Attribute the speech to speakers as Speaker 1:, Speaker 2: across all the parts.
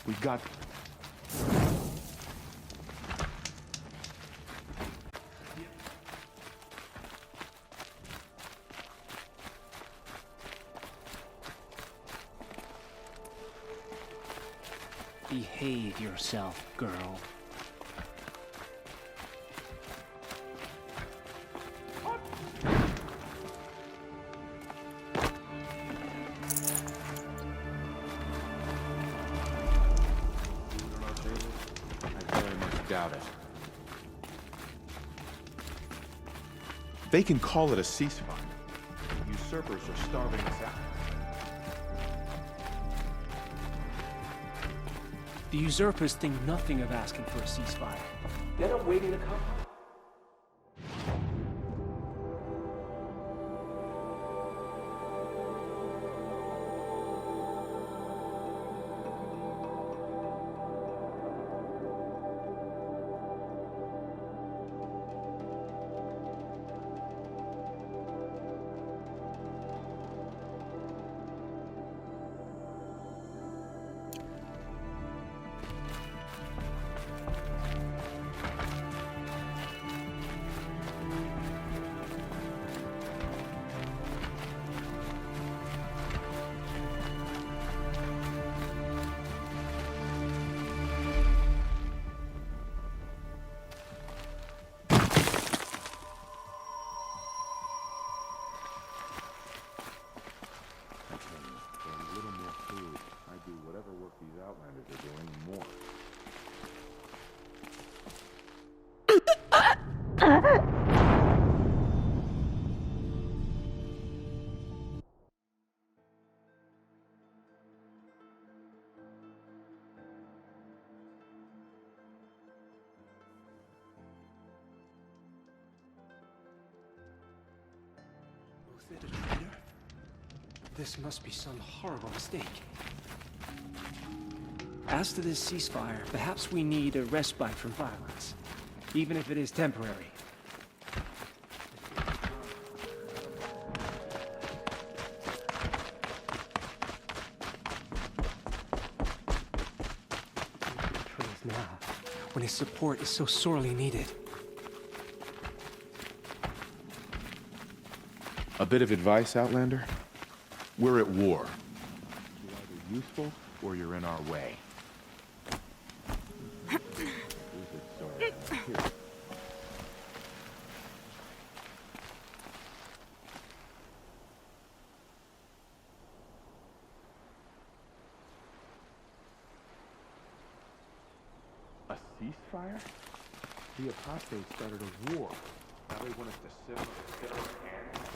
Speaker 1: We got...
Speaker 2: Behave yourself, girl.
Speaker 1: Doubt it. They can call it a ceasefire. The usurpers are starving us out.
Speaker 2: The usurpers think nothing of asking for a ceasefire. They're not waiting to come.
Speaker 1: Outlanders are doing more.
Speaker 2: Both a traitor? This must be some horrible mistake. As to this ceasefire, perhaps we need a respite from violence, even if it is temporary. Now, when his support is so sorely needed.
Speaker 1: A bit of advice, Outlander? We're at war. You're either useful or you're in our way. A ceasefire? The apostates started a war. Now they want us to sit on our hands.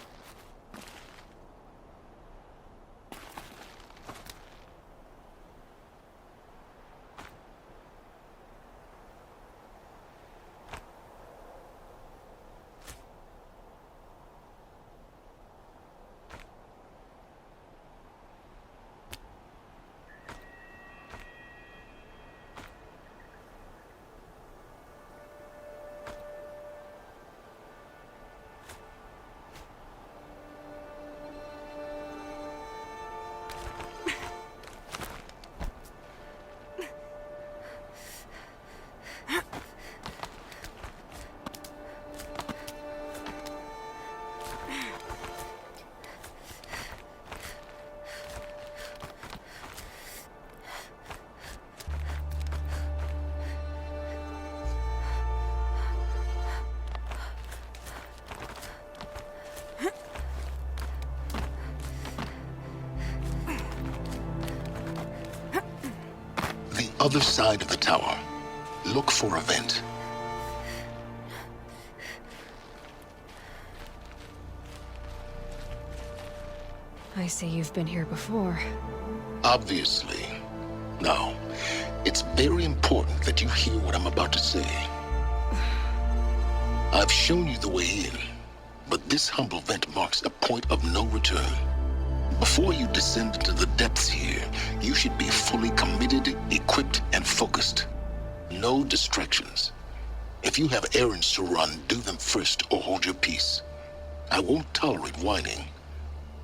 Speaker 3: Other side of the tower. Look for a vent.
Speaker 4: I see you've been here before.
Speaker 3: Obviously. Now, it's very important that you hear what I'm about to say. I've shown you the way in, but this humble vent marks a point of no return. Before you descend into the depths here, you should be fully committed, equipped, and focused. No distractions. If you have errands to run, do them first or hold your peace. I won't tolerate whining.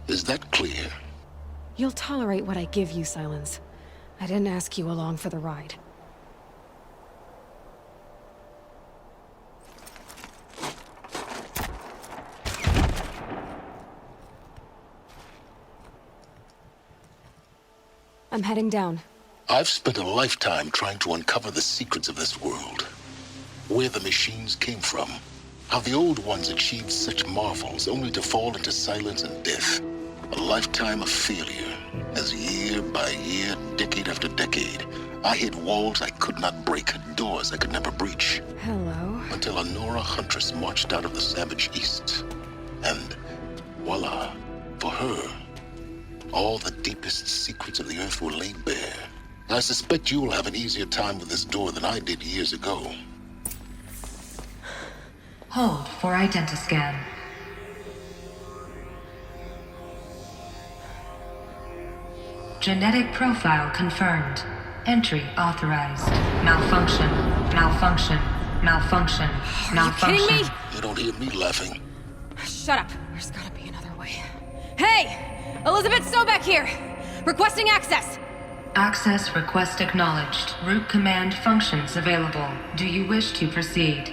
Speaker 3: Is that clear?
Speaker 4: You'll tolerate what I give you, Silence. I didn't ask you along for the ride. I'm heading down.
Speaker 3: I've spent a lifetime trying to uncover the secrets of this world. Where the machines came from. How the old ones achieved such marvels only to fall into silence and death. A lifetime of failure, as year by year, decade after decade, I hit walls I could not break, doors I could never breach.
Speaker 4: Hello.
Speaker 3: Until a Nora huntress marched out of the savage east. And voila, for her, all the deepest secrets of the earth were laid bare. I suspect you will have an easier time with this door than I did years ago.
Speaker 5: Hold for identiscan. Genetic profile confirmed. Entry authorized. Malfunction. Malfunction. Malfunction. Malfunction.
Speaker 4: Are you kidding me?
Speaker 3: You don't hear me laughing.
Speaker 4: Shut up. There's gotta be another way. Hey! Elizabeth Sobeck here! Requesting access!
Speaker 5: Access request acknowledged. Root command functions available. Do you wish to proceed?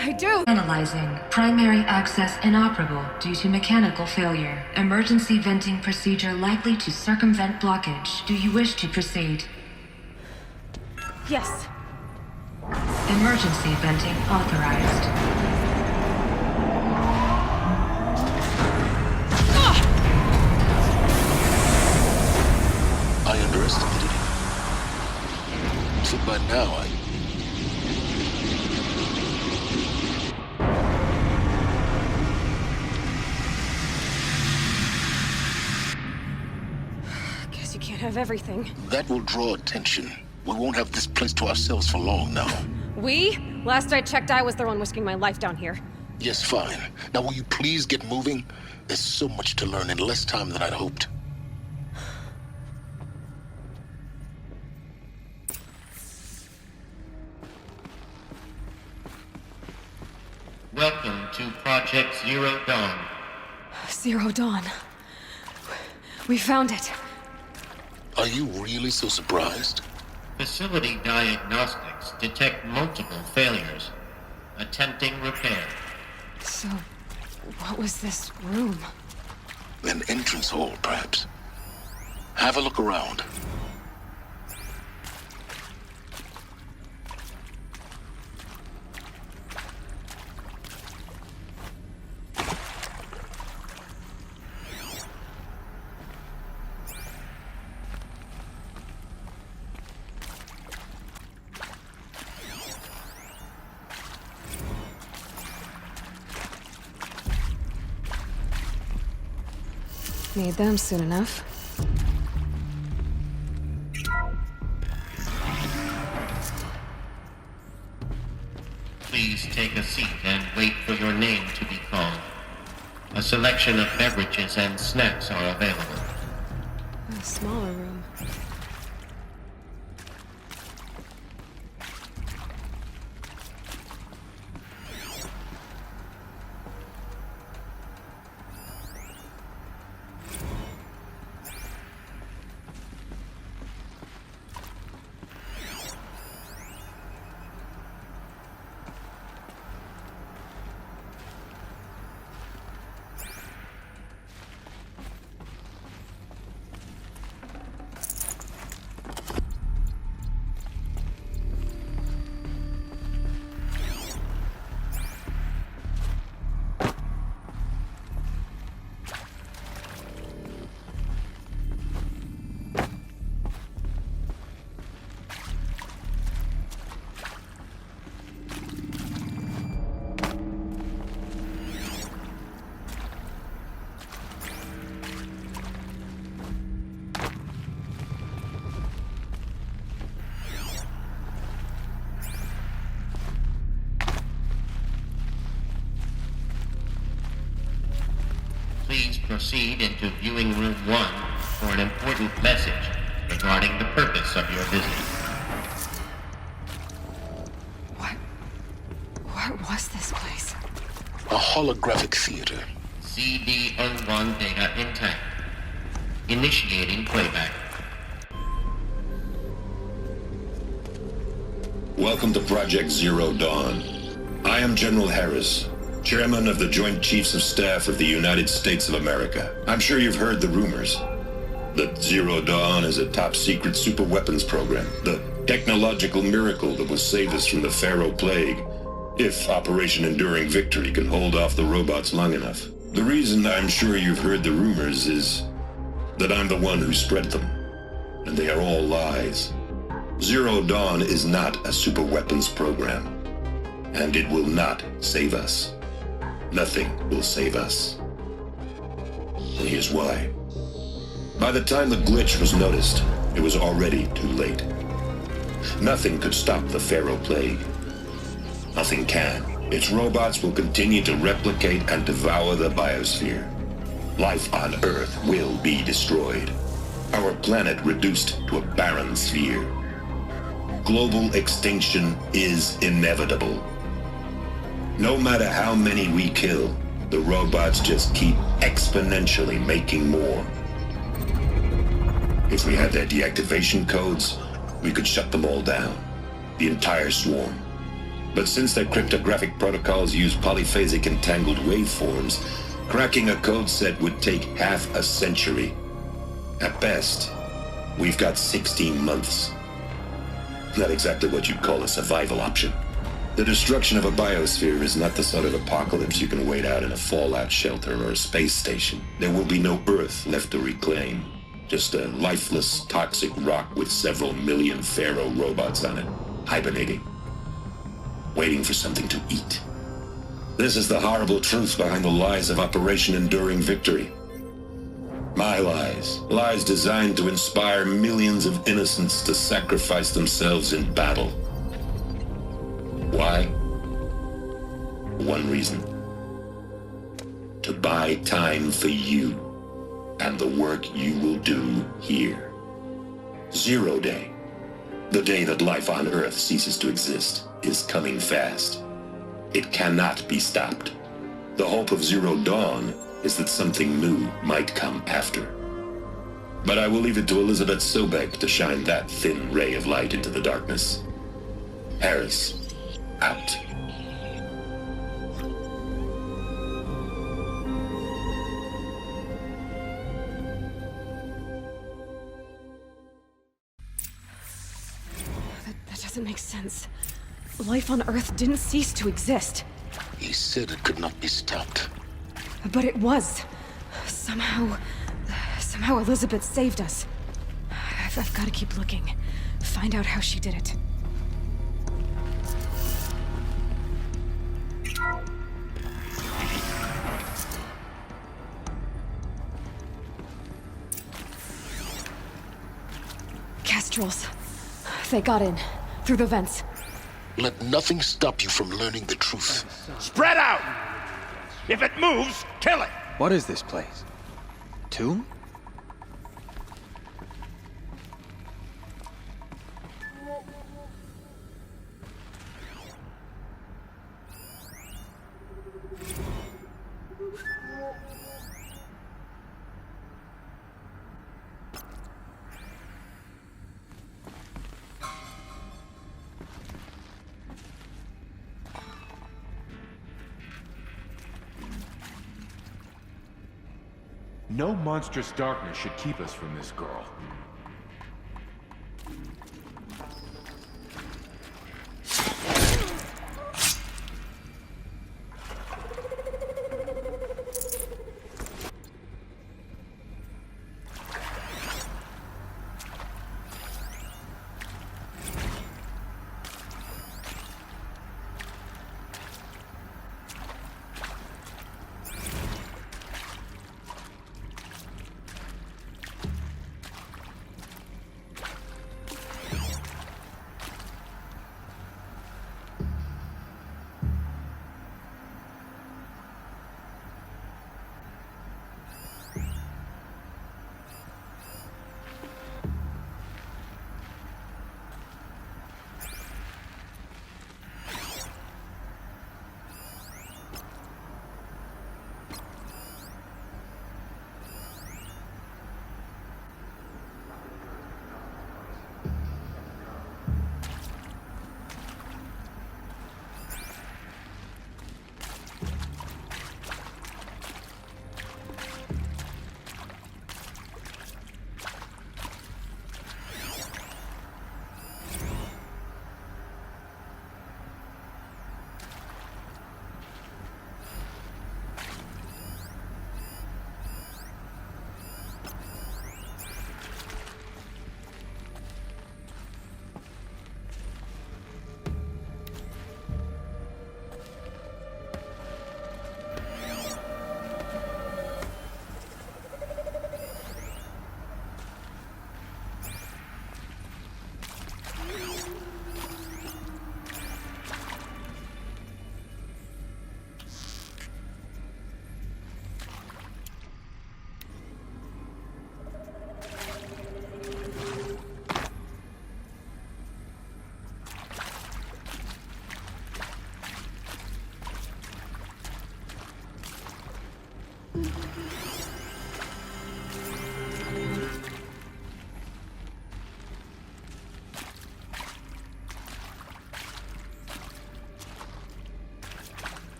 Speaker 4: I do!
Speaker 5: Analyzing. Primary access inoperable due to mechanical failure. Emergency venting procedure likely to circumvent blockage. Do you wish to proceed?
Speaker 4: Yes.
Speaker 5: Emergency venting authorized.
Speaker 3: I underestimated you. So by now,
Speaker 4: Guess you can't have everything.
Speaker 3: that will draw attention. We won't have this place to ourselves for long now.
Speaker 4: We? Last I checked, I was the one risking my life down here.
Speaker 3: Yes, fine. Now will you please get moving? There's so much to learn in less time than I'd hoped.
Speaker 6: Welcome to Project Zero Dawn.
Speaker 4: Zero Dawn. We found it.
Speaker 3: Are you really so surprised?
Speaker 6: Facility diagnostics detect multiple failures. Attempting repair.
Speaker 4: So, what was this room?
Speaker 3: An entrance hall, perhaps. Have a look around.
Speaker 4: Need them soon enough.
Speaker 6: Please take a seat and wait for your name to be called. A selection of beverages and snacks are available.
Speaker 4: A smaller room.
Speaker 6: Please proceed into viewing room 1 for an important message regarding the purpose of your visit.
Speaker 4: What was this place?
Speaker 3: A holographic theater.
Speaker 6: CD01 data intact. Initiating playback.
Speaker 3: Welcome to Project Zero Dawn. I am General Harris, Chairman of the Joint Chiefs of Staff of the United States of America. I'm sure you've heard the rumors that Zero Dawn is a top-secret superweapons program, the technological miracle that will save us from the Pharaoh Plague, if Operation Enduring Victory can hold off the robots long enough. The reason I'm sure you've heard the rumors is that I'm the one who spread them, and they are all lies. Zero Dawn is not a superweapons program, and it will not save us. Nothing will save us. And here's why. By the time the glitch was noticed, it was already too late. Nothing could stop the Pharaoh Plague. Nothing can. Its robots will continue to replicate and devour the biosphere. Life on Earth will be destroyed. Our planet reduced to a barren sphere. Global extinction is inevitable. No matter how many we kill, the robots just keep exponentially making more. If we had their deactivation codes, we could shut them all down, the entire swarm. But since their cryptographic protocols use polyphasic entangled waveforms, cracking a code set would take half a century. At best, we've got 16 months. Not exactly what you'd call a survival option. The destruction of a biosphere is not the sort of apocalypse you can wait out in a fallout shelter or a space station. There will be no Earth left to reclaim. Just a lifeless, toxic rock with several million Pharaoh robots on it, hibernating, waiting for something to eat. This is the horrible truth behind the lies of Operation Enduring Victory. My lies. Lies designed to inspire millions of innocents to sacrifice themselves in battle. Why? One reason. To buy time for you and the work you will do here. Zero Day, the day that life on Earth ceases to exist, is coming fast. It cannot be stopped. The hope of Zero Dawn is that something new might come after. But I will leave it to Elizabeth Sobek to shine that thin ray of light into the darkness. Harris, out.
Speaker 4: That doesn't make sense. Life on Earth didn't cease to exist.
Speaker 3: He said it could not be stopped.
Speaker 4: But it was. Somehow Elizabeth saved us. I've got to keep looking. Find out how she did it. Kestrels. They got in. Through the vents.
Speaker 3: Let nothing stop you from learning the truth.
Speaker 7: Spread out! If it moves, kill it!
Speaker 8: What is this place? Tomb?
Speaker 1: No monstrous darkness should keep us from this girl.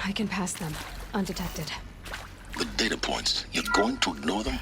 Speaker 4: I can pass them, undetected.
Speaker 3: The data points, you're going to ignore them?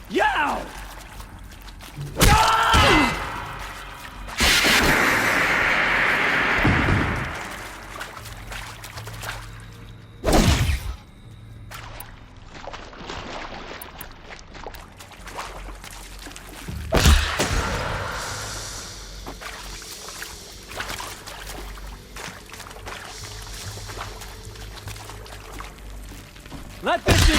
Speaker 2: Yow! Let this in!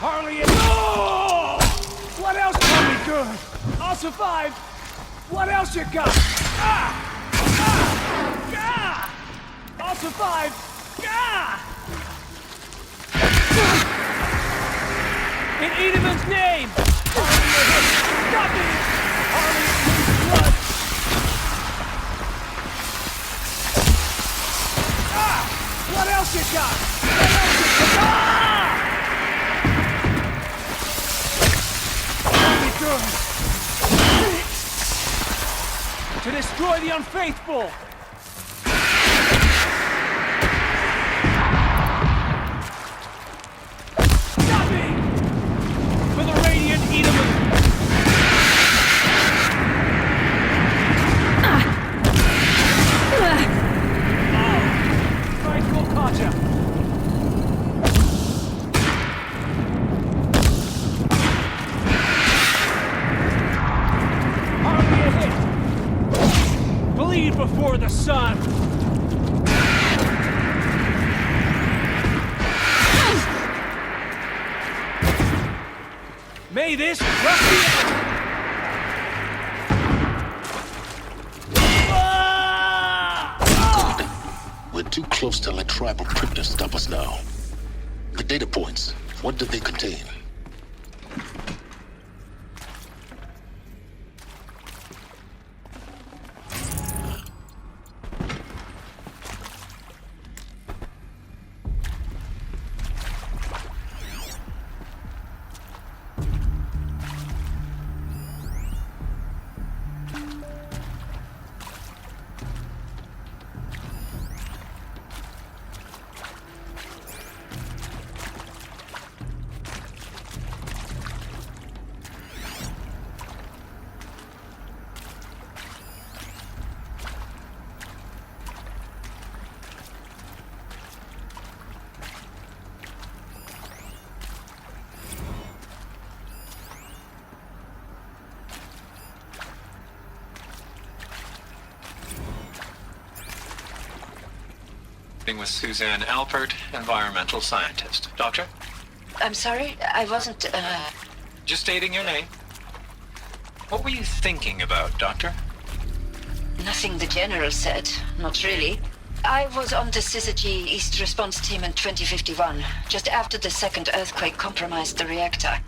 Speaker 2: Harley and... Oh! What else can be good? I'll survive! What else you got? I'll survive! In Edelman's name! Stop it! Harley needs blood! What else you got? What else you got? Be good! To destroy the unfaithful! Stop me! For the radiant Edelman! Bleed before the sun! May this rusty...
Speaker 3: Good. We're too close to let tribal crypto stop us now. The data points, what do they contain?
Speaker 9: speaking with Suzanne Alpert, environmental scientist. Doctor?
Speaker 10: I'm sorry, I wasn't,
Speaker 9: Just stating your name. What were you thinking about, Doctor?
Speaker 10: Nothing the General said. Not really. I was on the Syzygy East Response Team in 2051, just after the second earthquake compromised the reactor.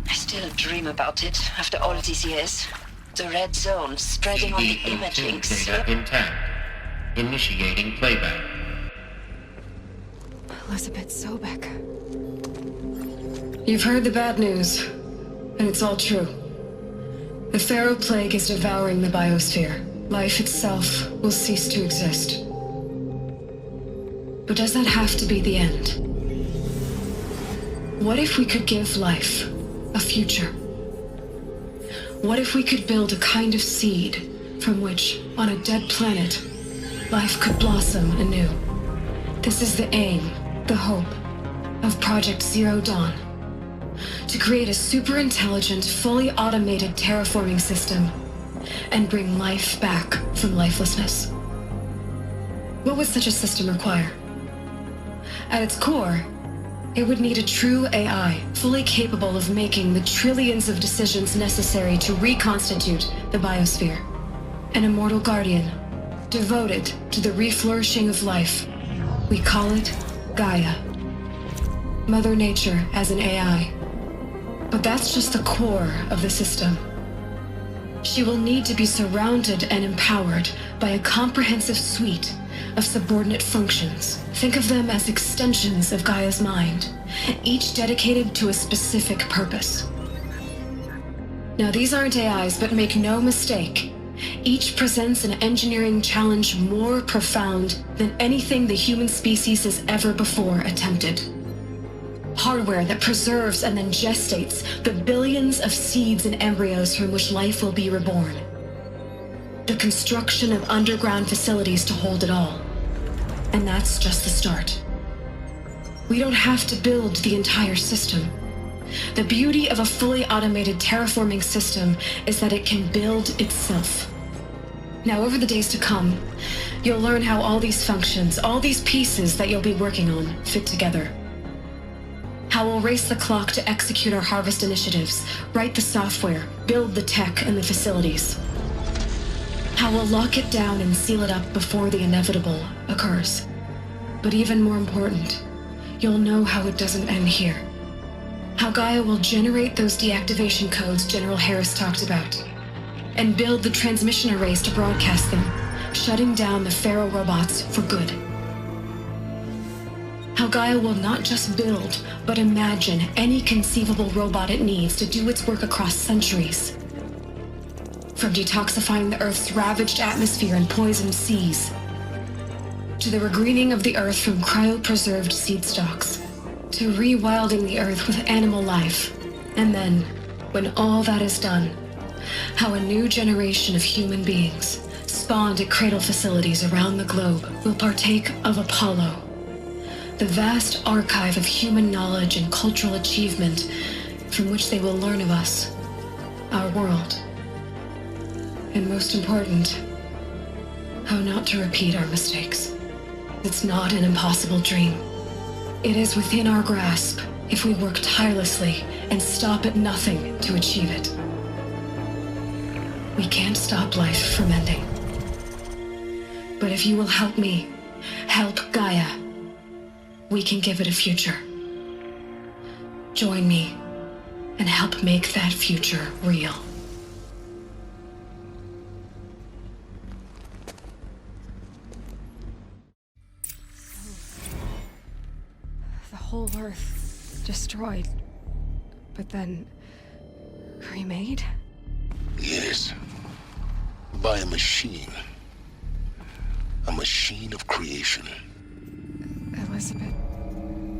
Speaker 10: I still dream about it, after all these years. The red zone spreading on the imaging
Speaker 6: data intact. Initiating playback.
Speaker 4: Elizabeth Sobek.
Speaker 5: You've heard the bad news, and it's all true. The Pharaoh Plague is devouring the biosphere. Life itself will cease to exist. But does that have to be the end? What if we could give life a future? What if we could build a kind of seed from which, on a dead planet, life could blossom anew? This is the aim, the hope, of Project Zero Dawn. To create a super-intelligent, fully automated terraforming system and bring life back from lifelessness. What would such a system require? At its core, it would need a true AI, fully capable of making the trillions of decisions necessary to reconstitute the biosphere. An immortal guardian, devoted to the reflourishing of life. We call it Gaia. Mother Nature as an AI. But that's just the core of the system. She will need to be surrounded and empowered by a comprehensive suite of subordinate functions. Think of them as extensions of Gaia's mind, each dedicated to a specific purpose. Now, these aren't AIs, but make no mistake, each presents an engineering challenge more profound than anything the human species has ever before attempted. Hardware that preserves and then gestates the billions of seeds and embryos from which life will be reborn. The construction of underground facilities to hold it all. And that's just the start. We don't have to build the entire system. The beauty of a fully automated terraforming system is that it can build itself. Now, over the days to come, you'll learn how all these functions, all these pieces that you'll be working on, fit together. How we'll race the clock to execute our harvest initiatives, write the software, build the tech and the facilities. How we'll lock it down and seal it up before the inevitable occurs. But even more important, you'll know how it doesn't end here. How Gaia will generate those deactivation codes General Harris talked about, and build the transmission arrays to broadcast them, shutting down the Pharaoh robots for good. How Gaia will not just build, but imagine any conceivable robot it needs to do its work across centuries. From detoxifying the Earth's ravaged atmosphere and poisoned seas, to the regreening of the Earth from cryopreserved seed stalks, to rewilding the Earth with animal life. And then, when all that is done, how a new generation of human beings, spawned at cradle facilities around the globe, will partake of Apollo, the vast archive of human knowledge and cultural achievement from which they will learn of us, our world. And most important, how not to repeat our mistakes. It's not an impossible dream. It is within our grasp if we work tirelessly and stop at nothing to achieve it. We can't stop life from ending. But if you will help me, help Gaia, we can give it a future. Join me and help make that future real.
Speaker 4: The whole Earth destroyed, but then remade?
Speaker 3: Yes. By a machine. A machine of creation.
Speaker 4: Elizabeth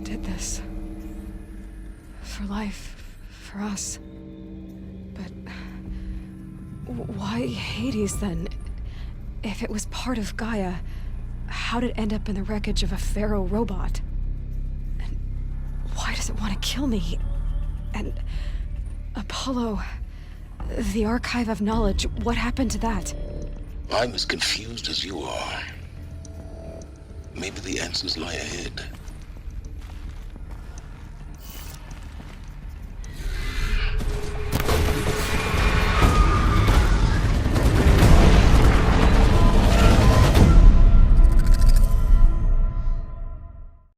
Speaker 4: did this. For life, for us. But why Hades then? If it was part of Gaia, how'd it end up in the wreckage of a Pharaoh robot? And why does it want to kill me? And Apollo, the archive of knowledge, what happened to that?
Speaker 3: I'm as confused as you are. Maybe the answers lie ahead.